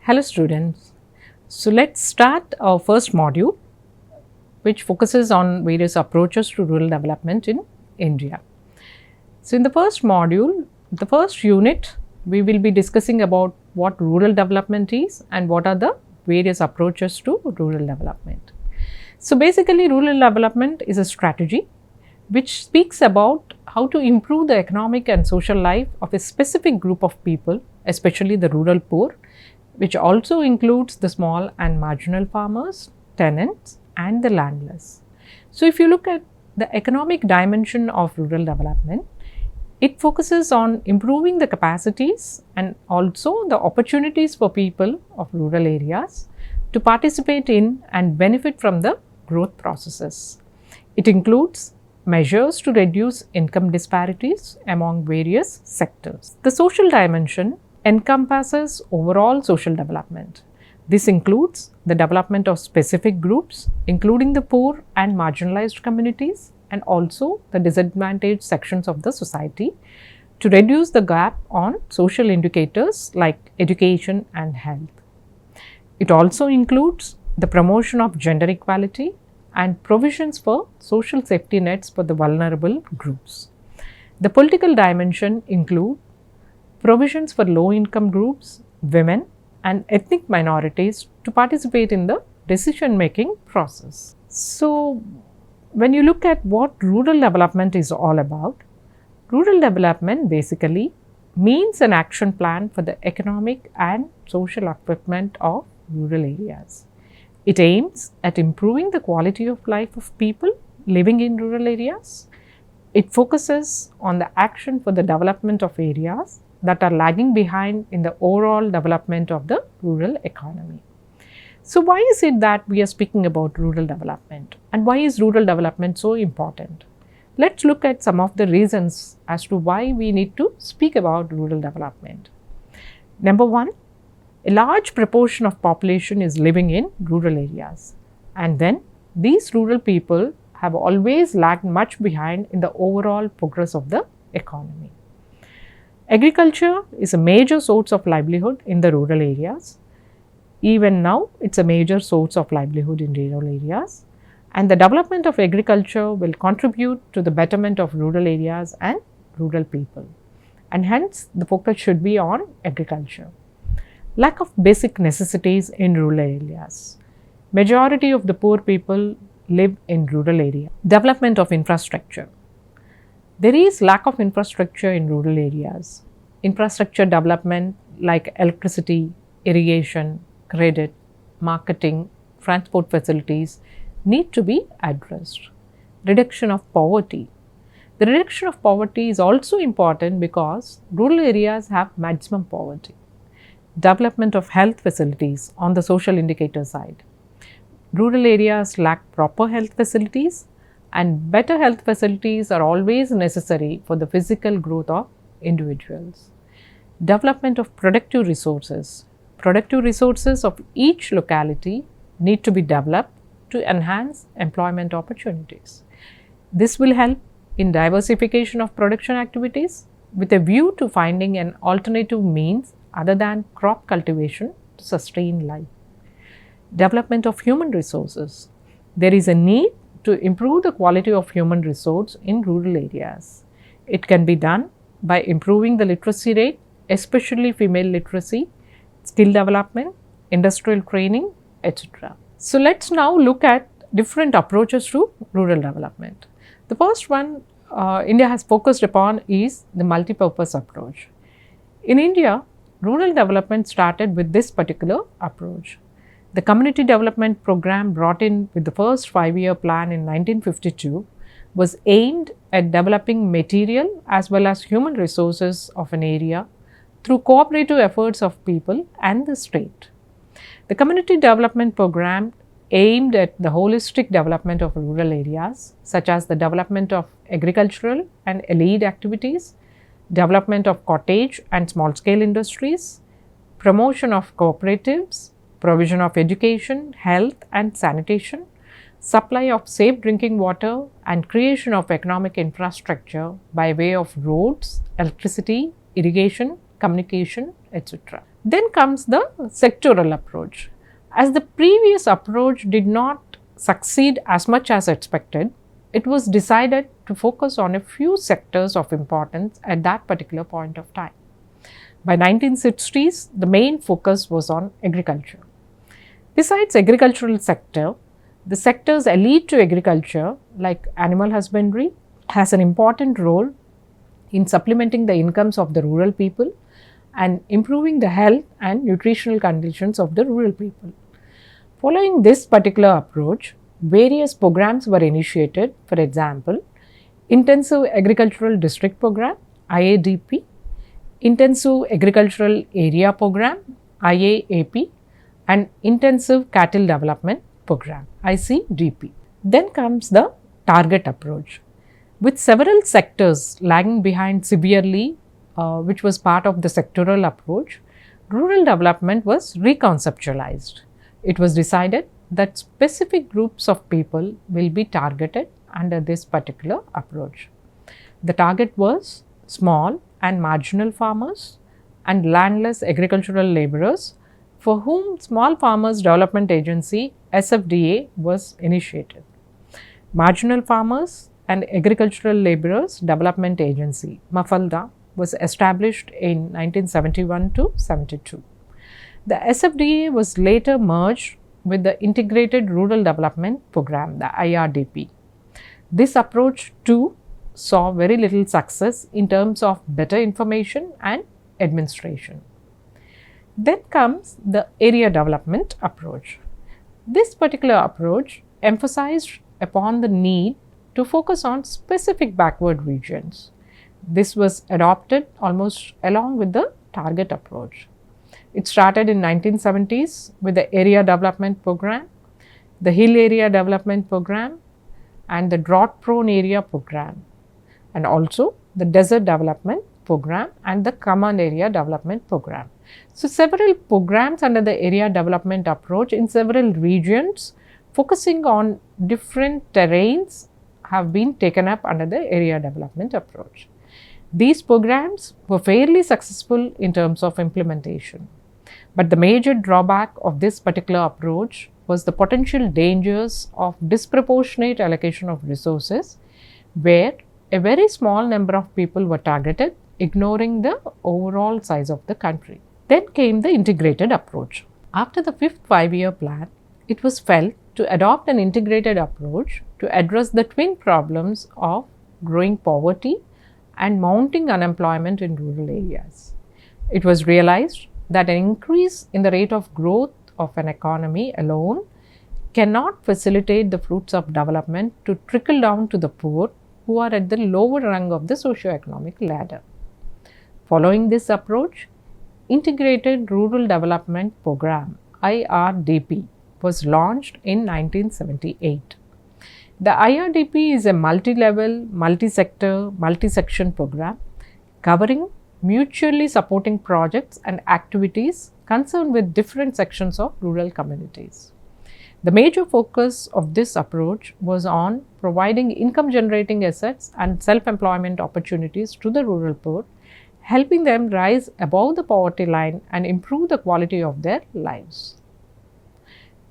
Hello students. So let's start our first module which focuses on various approaches to rural development in India. So in the first module, the first unit, we will be discussing about what rural development is and what are the various approaches to rural development. So basically rural development is a strategy which speaks about how to improve the economic and social life of a specific group of people, especially the rural poor, which also includes the small and marginal farmers, tenants and the landless. So if you look at the economic dimension of rural development, it focuses on improving the capacities and also the opportunities for people of rural areas to participate in and benefit from the growth processes. It includes measures to reduce income disparities among various sectors. The social dimension encompasses overall social development. This includes the development of specific groups, including the poor and marginalized communities, and also the disadvantaged sections of the society, to reduce the gap on social indicators like education and health. It also includes the promotion of gender equality and provisions for social safety nets for the vulnerable groups. The political dimension includes provisions for low-income groups, women and ethnic minorities to participate in the decision-making process. So, when you look at what rural development is all about, rural development basically means an action plan for the economic and social upliftment of rural areas. It aims at improving the quality of life of people living in rural areas. It focuses on the action for the development of areas that are lagging behind in the overall development of the rural economy. So why is it that we are speaking about rural development, and why is rural development so important? Let's look at some of the reasons as to why we need to speak about rural development. Number one, a large proportion of population is living in rural areas, and then these rural people have always lagged much behind in the overall progress of the economy. Agriculture is a major source of livelihood in the rural areas. Even now, it's a major source of livelihood in rural areas, and the development of agriculture will contribute to the betterment of rural areas and rural people, and hence the focus should be on agriculture. Lack of basic necessities in rural areas. Majority of the poor people live in rural areas. Development of infrastructure. There is lack of infrastructure in rural areas. Infrastructure development like electricity, irrigation, credit, marketing, transport facilities need to be addressed. Reduction of poverty. The reduction of poverty is also important because rural areas have maximum poverty. Development of health facilities on the social indicator side. Rural areas lack proper health facilities, and better health facilities are always necessary for the physical growth of individuals. Development of productive resources. Productive resources of each locality need to be developed to enhance employment opportunities. This will help in diversification of production activities with a view to finding an alternative means other than crop cultivation to sustain life. Development of human resources. There is a need to improve the quality of human resource in rural areas. It can be done by improving the literacy rate, especially female literacy, skill development, industrial training, etc. So let's now look at different approaches to rural development. The first one India has focused upon is the multi-purpose approach. In India, rural development started with this particular approach. The Community Development Program brought in with the first 5-year plan in 1952 was aimed at developing material as well as human resources of an area through cooperative efforts of people and the state. The Community Development Program aimed at the holistic development of rural areas, such as the development of agricultural and allied activities, development of cottage and small-scale industries, promotion of cooperatives, provision of education, health and sanitation, supply of safe drinking water and creation of economic infrastructure by way of roads, electricity, irrigation, communication, etc. Then comes the sectoral approach. As the previous approach did not succeed as much as expected, it was decided to focus on a few sectors of importance at that particular point of time. By 1960s, the main focus was on agriculture. Besides agricultural sector, the sectors allied to agriculture like animal husbandry has an important role in supplementing the incomes of the rural people and improving the health and nutritional conditions of the rural people. Following this particular approach, various programs were initiated, for example, Intensive Agricultural District Program IADP, Intensive Agricultural Area Program IAAP, and Intensive Cattle Development Program ICDP. Then comes the target approach. With several sectors lagging behind severely, which was part of the sectoral approach, rural development was reconceptualized. It was decided that specific groups of people will be targeted under this particular approach. The target was small and marginal farmers and landless agricultural laborers, for whom Small Farmers Development Agency SFDA was initiated. Marginal Farmers and Agricultural Laborers Development Agency MAFALDA was established in 1971 to 72. The SFDA was later merged with the Integrated Rural Development Program, the IRDP. This approach too saw very little success in terms of better information and administration. Then comes the area development approach. This particular approach emphasized upon the need to focus on specific backward regions. This was adopted almost along with the target approach. It started in 1970s with the Area Development Program, the Hill Area Development Program, and the Drought Prone Area Program, and also the Desert Development Program and the Command Area Development Program. So, several programs under the area development approach in several regions focusing on different terrains have been taken up under the area development approach. These programs were fairly successful in terms of implementation. But the major drawback of this particular approach was the potential dangers of disproportionate allocation of resources, where a very small number of people were targeted, ignoring the overall size of the country. Then came the integrated approach. After the fifth five-year plan, it was felt to adopt an integrated approach to address the twin problems of growing poverty and mounting unemployment in rural areas. It was realized that an increase in the rate of growth of an economy alone cannot facilitate the fruits of development to trickle down to the poor who are at the lower rung of the socio-economic ladder. Following this approach, Integrated Rural Development Program IRDP was launched in 1978. The IRDP is a multi-level, multi-sector, multi-section program covering mutually supporting projects and activities concerned with different sections of rural communities. The major focus of this approach was on providing income generating assets and self-employment opportunities to the rural poor, helping them rise above the poverty line and improve the quality of their lives.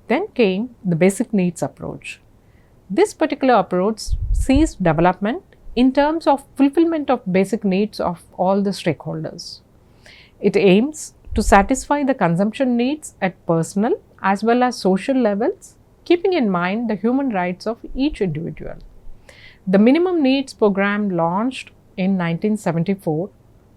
Then came the basic needs approach. This particular approach sees development in terms of fulfillment of basic needs of all the stakeholders. It aims to satisfy the consumption needs at personal as well as social levels, keeping in mind the human rights of each individual. The Minimum Needs Program, launched in 1974,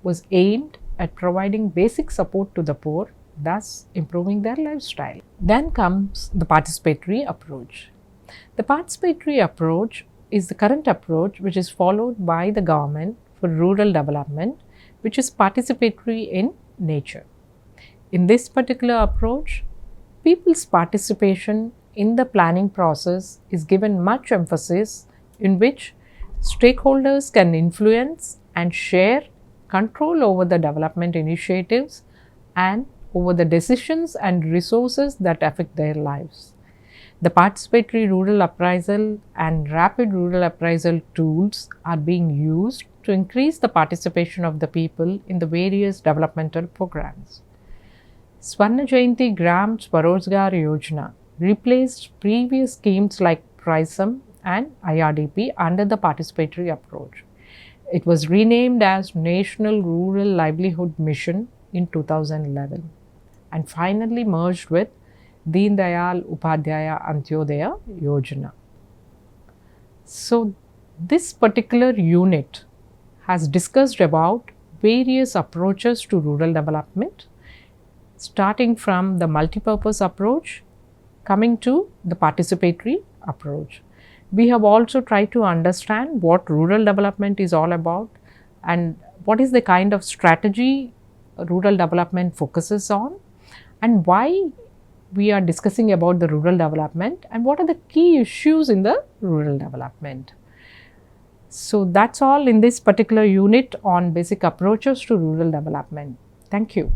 was aimed at providing basic support to the poor, thus improving their lifestyle. Then comes the participatory approach. The participatory approach is the current approach which is followed by the government for rural development, which is participatory in nature. In this particular approach, people's participation in the planning process is given much emphasis, in which stakeholders can influence and share control over the development initiatives and over the decisions and resources that affect their lives. The participatory rural appraisal and rapid rural appraisal tools are being used to increase the participation of the people in the various developmental programs. Swarna Jayanti Gram Swarozgar Yojana replaced previous schemes like PRISM and IRDP under the participatory approach. It was renamed as National Rural Livelihood Mission in 2011 and finally merged with Deen Dayal Upadhyaya Antyodaya Yojana. So, this particular unit has discussed about various approaches to rural development, starting from the multipurpose approach, coming to the participatory approach. We have also tried to understand what rural development is all about and what is the kind of strategy rural development focuses on, and why we are discussing about the rural development and what are the key issues in the rural development. So, that's all in this particular unit on basic approaches to rural development. Thank you.